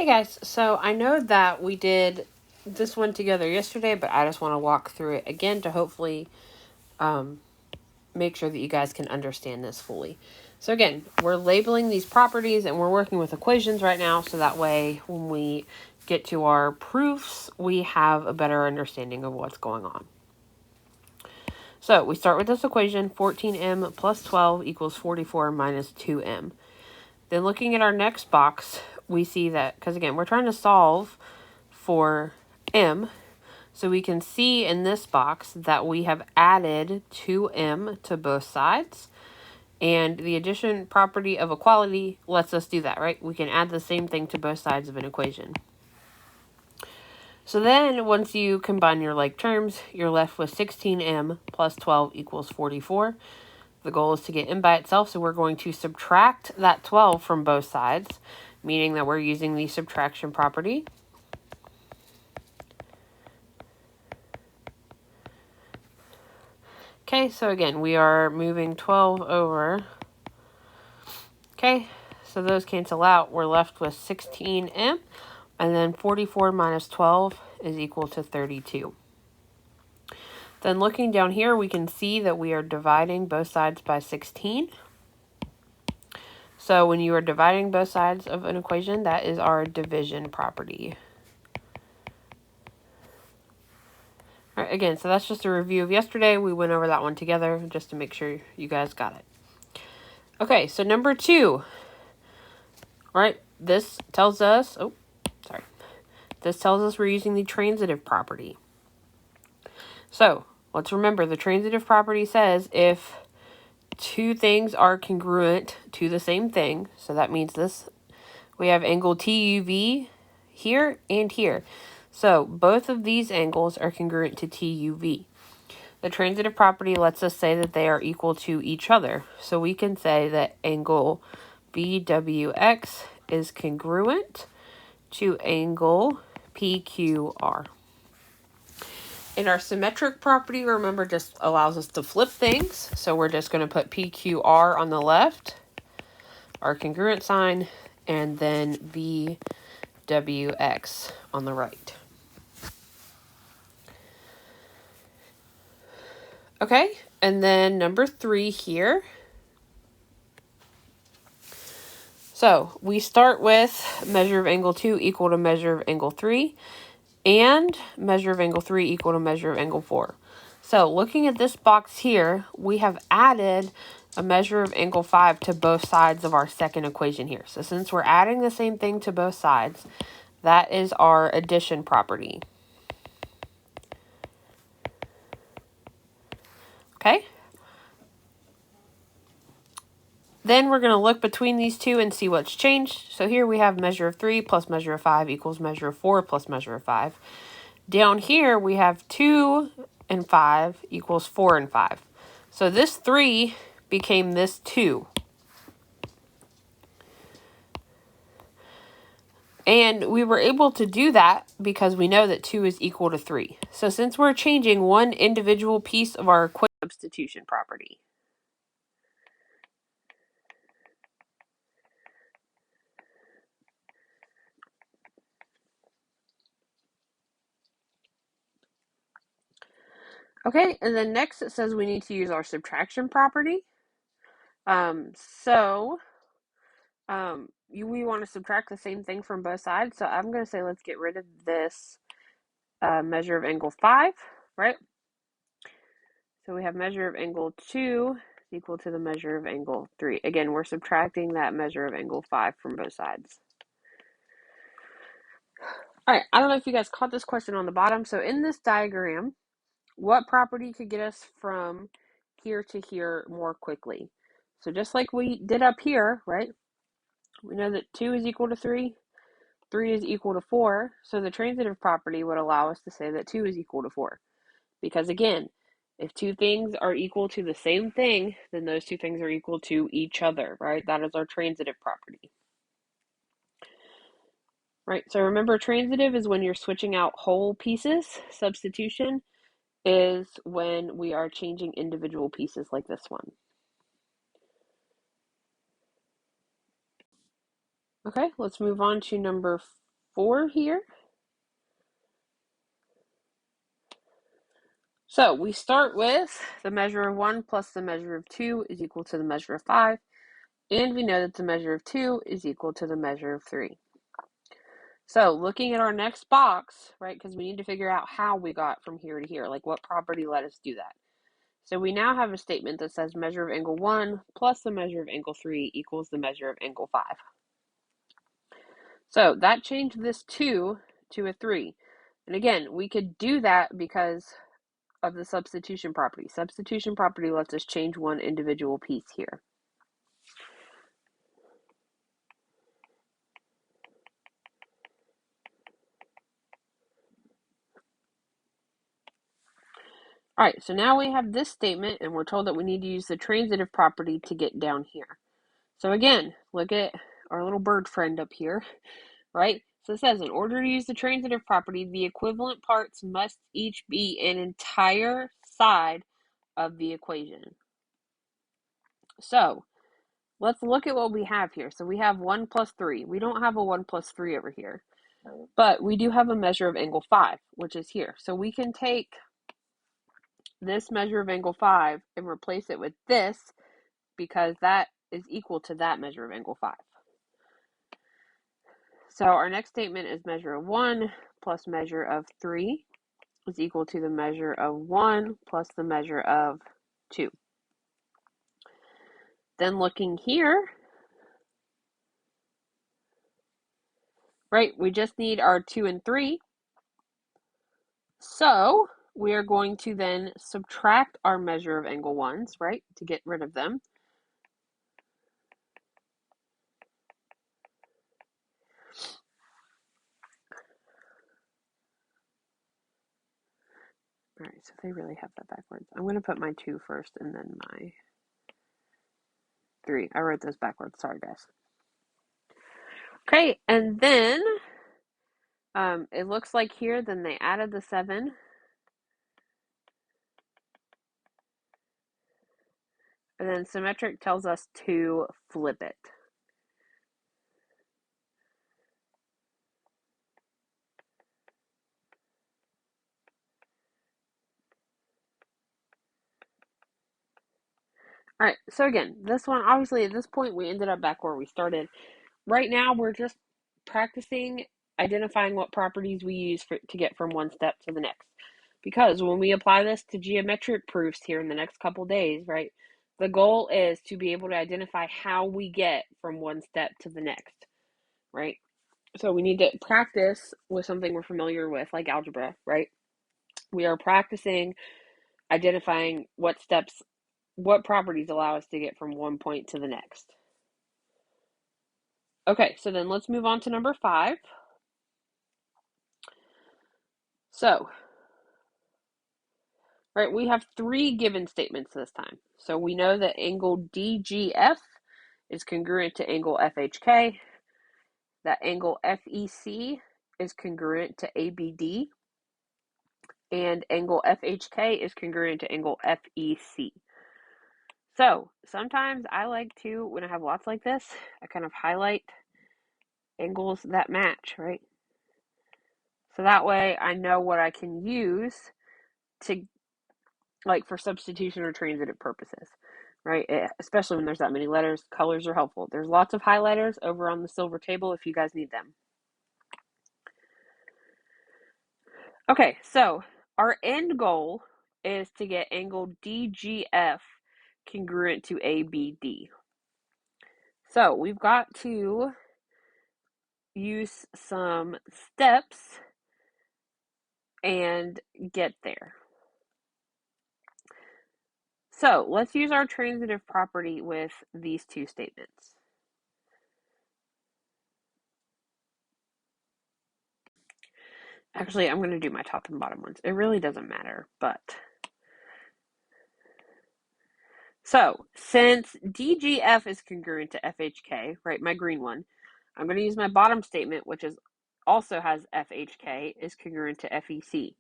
Hey guys, so I know that we did this one together yesterday, but I just want to walk through it again to hopefully make sure that you guys can understand this fully. So again, we're labeling these properties and we're working with equations right now, so that way when we get to our proofs, we have a better understanding of what's going on. So we start with this equation, 14m plus 12 equals 44 minus 2m. Then looking at our next box, we see that, because again, we're trying to solve for m, so we can see in this box that we have added 2m to both sides, and the addition property of equality lets us do that, right? We can add the same thing to both sides of an equation. So then, once you combine your like terms, you're left with 16m plus 12 equals 44. The goal is to get m by itself, so we're going to subtract that 12 from both sides, meaning that we're using the subtraction property. Okay, so again, we are moving 12 over. Okay, so those cancel out. We're left with 16m, and then 44 minus 12 is equal to 32. Then looking down here, we can see that we are dividing both sides by 16. So when you are dividing both sides of an equation, that is our division property. All right, again, so that's just a review of yesterday. We went over that one together just to make sure you guys got it. Okay, so number 2. All right, this tells us, this tells us we're using the transitive property. So let's remember the transitive property says if two things are congruent to the same thing, so that means this, we have angle TUV here and here. So both of these angles are congruent to TUV. The transitive property lets us say that they are equal to each other. So we can say that angle BWX is congruent to angle PQR. And our symmetric property, remember, just allows us to flip things. So we're just going to put PQR on the left, our congruent sign, and then BWX on the right. Okay, and then number 3 here. So we start with measure of angle 2 equal to measure of angle 3, and measure of angle 3 equal to measure of angle 4. So looking at this box here, we have added a measure of angle 5 to both sides of our second equation here. So since we're adding the same thing to both sides, that is our addition property. Okay? Then we're going to look between these two and see what's changed. So here we have measure of 3 plus measure of 5 equals measure of 4 plus measure of 5. Down here we have 2 and 5 equals 4 and 5. So this 3 became this 2. And we were able to do that because we know that 2 is equal to 3. So since we're changing one individual piece of our equation, substitution property. Okay, and then next it says we need to use our subtraction property. We want to subtract the same thing from both sides. So I'm going to say let's get rid of this measure of angle 5, right? So we have measure of angle 2 equal to the measure of angle 3. Again, we're subtracting that measure of angle 5 from both sides. All right, I don't know if you guys caught this question on the bottom. So in this diagram, what property could get us from here to here more quickly? So just like we did up here, right? We know that 2 is equal to 3. 3 is equal to 4. So the transitive property would allow us to say that 2 is equal to 4. Because again, if two things are equal to the same thing, then those two things are equal to each other, right? That is our transitive property. Right, so remember, transitive is when you're switching out whole pieces. Substitution is when we are changing individual pieces like this one. Okay, let's move on to number 4 here. So we start with the measure of 1 plus the measure of 2 is equal to the measure of 5. And we know that the measure of 2 is equal to the measure of 3. So looking at our next box, right, because we need to figure out how we got from here to here, like what property let us do that. So we now have a statement that says measure of angle 1 plus the measure of angle 3 equals the measure of angle 5. So that changed this 2 to a 3. And again, we could do that because of the substitution property. Substitution property lets us change one individual piece here. All right, so now we have this statement, and we're told that we need to use the transitive property to get down here. So again, look at our little bird friend up here, right? So it says, in order to use the transitive property, the equivalent parts must each be an entire side of the equation. So let's look at what we have here. So we have 1 plus 3. We don't have a 1 plus 3 over here, but we do have a measure of angle 5, which is here. So we can take this measure of angle 5 and replace it with this because that is equal to that measure of angle 5. So our next statement is measure of 1 plus measure of 3 is equal to the measure of 1 plus the measure of 2. Then looking here, right, we just need our 2 and 3. So we are going to then subtract our measure of angle 1s, right, to get rid of them. All right, so they really have that backwards. I'm going to put my 2 first and then my 3. I wrote those backwards. Sorry, guys. Okay, and then it looks like here, then they added the 7. And then symmetric tells us to flip it. All right, so again, this one, obviously at this point, we ended up back where we started. Right now, we're just practicing identifying what properties we use to get from one step to the next. Because when we apply this to geometric proofs here in the next couple days, right, the goal is to be able to identify how we get from one step to the next, right? So we need to practice with something we're familiar with, like algebra, right? We are practicing identifying what properties allow us to get from one point to the next. Okay, so then let's move on to number 5. So, right, we have 3 given statements this time. So we know that angle DGF is congruent to angle FHK, that angle FEC is congruent to ABD, and angle FHK is congruent to angle FEC. So sometimes I like to, when I have lots like this, I kind of highlight angles that match, right? So that way I know what I can use to, like, for substitution or transitive purposes, right? Especially when there's that many letters, colors are helpful. There's lots of highlighters over on the silver table if you guys need them. Okay, so our end goal is to get angle DGF congruent to ABD. So we've got to use some steps and get there. So let's use our transitive property with these 2 statements. Actually, I'm going to do my top and bottom ones. It really doesn't matter, but. So since DGF is congruent to FHK, right, my green one, I'm going to use my bottom statement, which also has FHK, is congruent to FEC.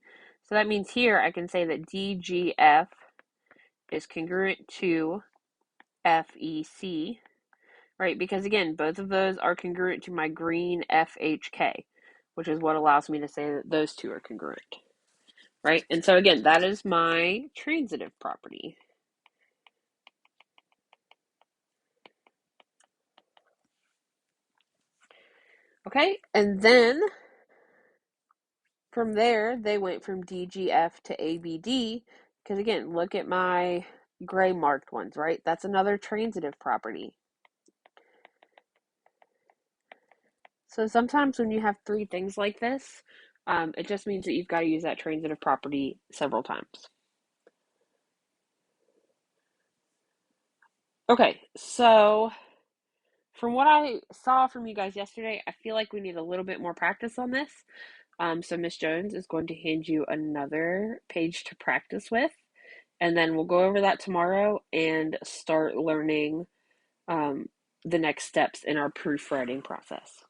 So that means here I can say that DGF is congruent to FEC, right? Because again, both of those are congruent to my green FHK. which is what allows me to say that those two are congruent, right? And so again, that is my transitive property. Okay, and then from there, they went from DGF to ABD, because again, look at my gray marked ones, right? That's another transitive property. So sometimes when you have three things like this, it just means that you've got to use that transitive property several times. Okay, so from what I saw from you guys yesterday, I feel like we need a little bit more practice on this. So Miss Jones is going to hand you another page to practice with, and then we'll go over that tomorrow and start learning the next steps in our proofreading process.